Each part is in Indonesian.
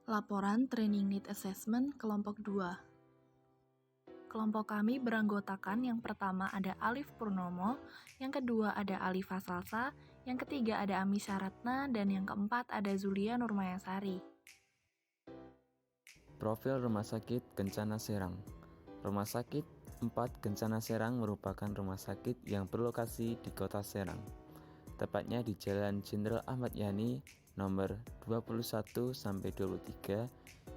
Laporan Training Need Assessment Kelompok 2. Kelompok kami beranggotakan yang pertama ada Alif Purnomo, yang kedua ada Alifa Salsa, yang ketiga ada Ami Syaratna, dan yang keempat ada Zulia Nurmayasari. Profil Rumah Sakit Kencana Serang. Rumah Sakit 4 Kencana Serang merupakan rumah sakit yang berlokasi di Kota Serang, tepatnya di Jalan Jenderal Ahmad Yani nomor 21-23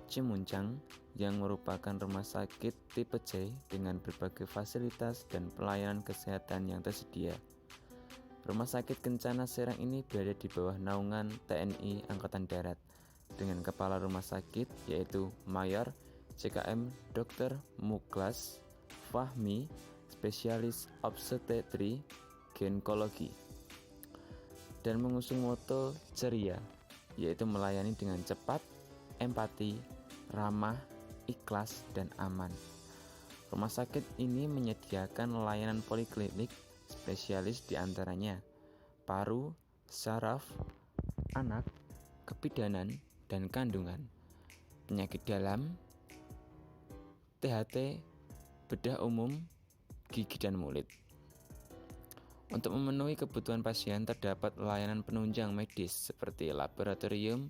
Cimuncang, yang merupakan rumah sakit tipe C dengan berbagai fasilitas dan pelayanan kesehatan yang tersedia. Rumah sakit Kencana Serang ini berada di bawah naungan TNI Angkatan Darat dengan kepala rumah sakit yaitu Mayor CKM Dr. Muklas Fahmi, spesialis obstetri ginekologi, dan mengusung moto ceria, yaitu melayani dengan cepat, empati, ramah, ikhlas, dan aman. Rumah sakit ini menyediakan layanan poliklinik spesialis diantaranya paru, saraf, anak, kebidanan, dan kandungan, penyakit dalam, THT, bedah umum, gigi dan mulut. Untuk memenuhi kebutuhan pasien terdapat layanan penunjang medis seperti laboratorium,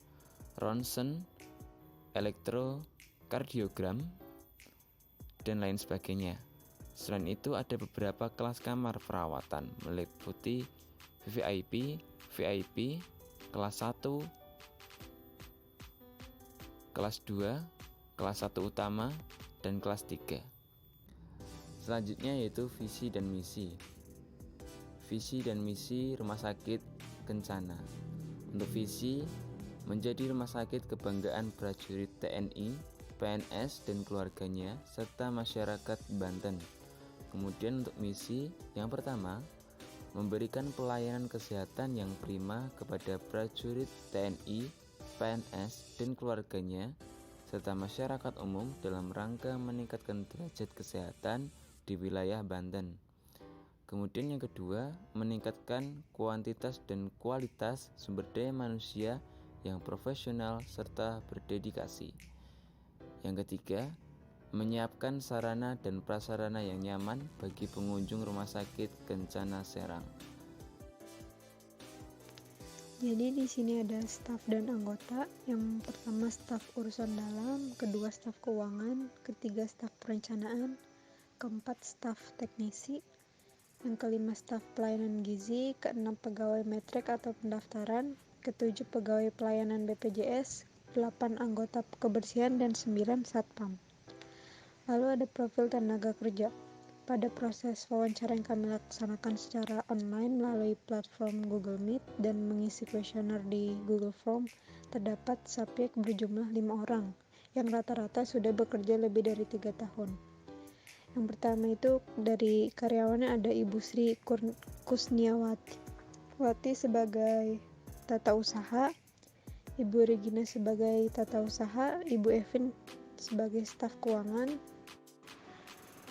ronsen, elektrokardiogram, dan lain sebagainya. Selain itu ada beberapa kelas kamar perawatan meliputi VVIP, VIP, kelas 1, kelas 2, kelas 1 utama, dan kelas 3. Selanjutnya yaitu visi dan misi. Visi dan misi Rumah Sakit Kencana. Untuk visi, menjadi rumah sakit kebanggaan prajurit TNI, PNS, dan keluarganya, serta masyarakat Banten. Kemudian untuk misi, yang pertama, memberikan pelayanan kesehatan yang prima kepada prajurit TNI, PNS, dan keluarganya, serta masyarakat umum dalam rangka meningkatkan derajat kesehatan di wilayah Banten. Kemudian yang kedua, meningkatkan kuantitas dan kualitas sumber daya manusia yang profesional serta berdedikasi. Yang ketiga, menyiapkan sarana dan prasarana yang nyaman bagi pengunjung Rumah Sakit Kencana Serang. Jadi di sini ada staf dan anggota. Yang pertama staf urusan dalam, kedua staf keuangan, ketiga staf perencanaan, keempat staf teknisi, yang kelima staf pelayanan gizi, keenam pegawai matrek atau pendaftaran, ketujuh pegawai pelayanan BPJS, 8 anggota kebersihan, dan 9 satpam. Lalu ada profil tenaga kerja. Pada proses wawancara yang kami laksanakan secara online melalui platform Google Meet dan mengisi kuesioner di Google Form, terdapat subjek berjumlah 5 orang, yang rata-rata sudah bekerja lebih dari 3 tahun. Yang pertama itu dari karyawannya ada Ibu Sri Kusniawati sebagai tata usaha, Ibu Regina sebagai tata usaha, Ibu Evin sebagai staf keuangan,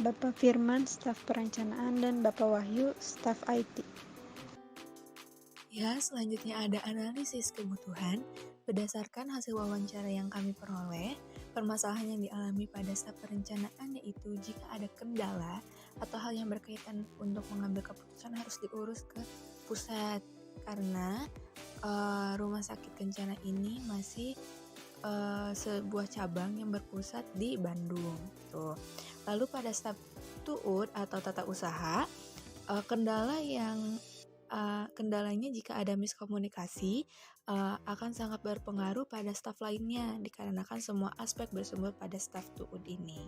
Bapak Firman staf perencanaan, dan Bapak Wahyu staf IT. Ya, selanjutnya ada analisis kebutuhan. Berdasarkan hasil wawancara yang kami peroleh, permasalahan yang dialami pada staf perencanaan yaitu jika ada kendala atau hal yang berkaitan untuk mengambil keputusan harus diurus ke pusat, karena Rumah Sakit Kencana ini masih sebuah cabang yang berpusat di Bandung. Tuh. Lalu pada staf TUUD atau tata usaha, kendalanya jika ada miskomunikasi akan sangat berpengaruh pada staf lainnya dikarenakan semua aspek bersumber pada staf TUUD ini.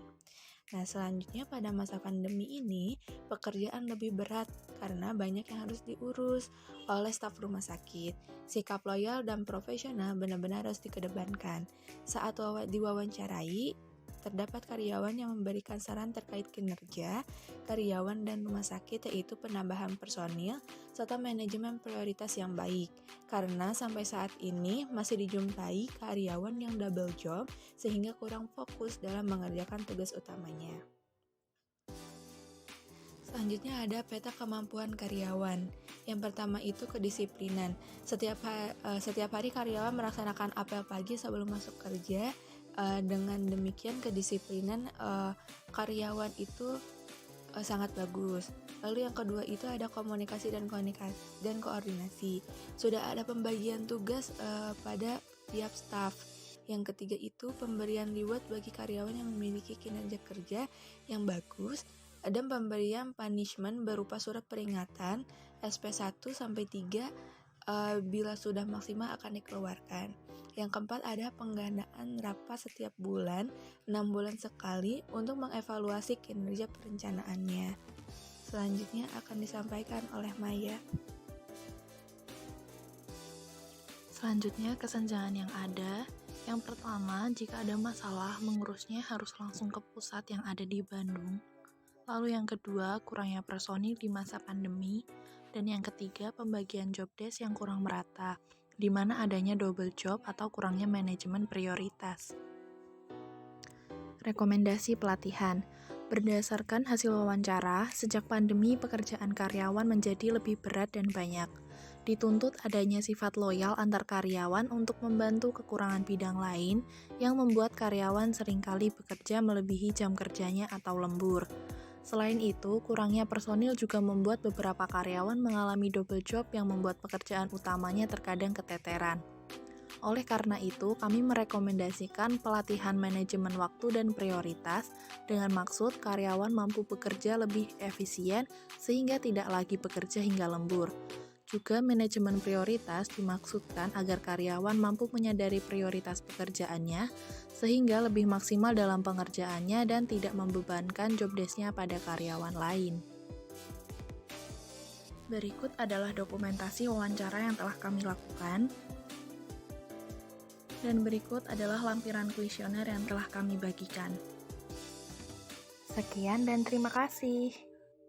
Nah, selanjutnya pada masa pandemi ini pekerjaan lebih berat karena banyak yang harus diurus oleh staf rumah sakit. Sikap loyal dan profesional benar-benar harus dikedepankan. Saat diwawancarai, terdapat karyawan yang memberikan saran terkait kinerja karyawan dan rumah sakit, yaitu penambahan personil serta manajemen prioritas yang baik. Karena sampai saat ini masih dijumpai karyawan yang double job sehingga kurang fokus dalam mengerjakan tugas utamanya. Selanjutnya ada peta kemampuan karyawan. Yang pertama itu kedisiplinan. Setiap hari karyawan melaksanakan apel pagi sebelum masuk kerja. Dengan demikian kedisiplinan karyawan itu sangat bagus. Lalu yang kedua itu ada komunikasi dan koordinasi. Sudah ada pembagian tugas pada tiap staf. Yang ketiga itu pemberian reward bagi karyawan yang memiliki kinerja kerja yang bagus dan pemberian punishment berupa surat peringatan SP1 sampai 3 bila sudah maksimal akan dikeluarkan. Yang keempat ada penggandaan rapat setiap bulan 6 bulan sekali untuk mengevaluasi kinerja perencanaannya. Selanjutnya akan disampaikan oleh Maya. Selanjutnya kesenjangan yang ada. Yang pertama, jika ada masalah, mengurusnya harus langsung ke pusat yang ada di Bandung. Lalu yang kedua, kurangnya personil di masa pandemi. Dan yang ketiga, pembagian job desk yang kurang merata, di mana adanya double job atau kurangnya manajemen prioritas. Rekomendasi pelatihan. Berdasarkan hasil wawancara, sejak pandemi pekerjaan karyawan menjadi lebih berat dan banyak. Dituntut adanya sifat loyal antar karyawan untuk membantu kekurangan bidang lain yang membuat karyawan seringkali bekerja melebihi jam kerjanya atau lembur. Selain itu, kurangnya personil juga membuat beberapa karyawan mengalami double job yang membuat pekerjaan utamanya terkadang keteteran. Oleh karena itu, kami merekomendasikan pelatihan manajemen waktu dan prioritas dengan maksud karyawan mampu bekerja lebih efisien sehingga tidak lagi bekerja hingga lembur. Juga manajemen prioritas dimaksudkan agar karyawan mampu menyadari prioritas pekerjaannya sehingga lebih maksimal dalam pengerjaannya dan tidak membebankan job desk-nya pada karyawan lain. Berikut adalah dokumentasi wawancara yang telah kami lakukan. Dan berikut adalah lampiran kuesioner yang telah kami bagikan. Sekian dan terima kasih.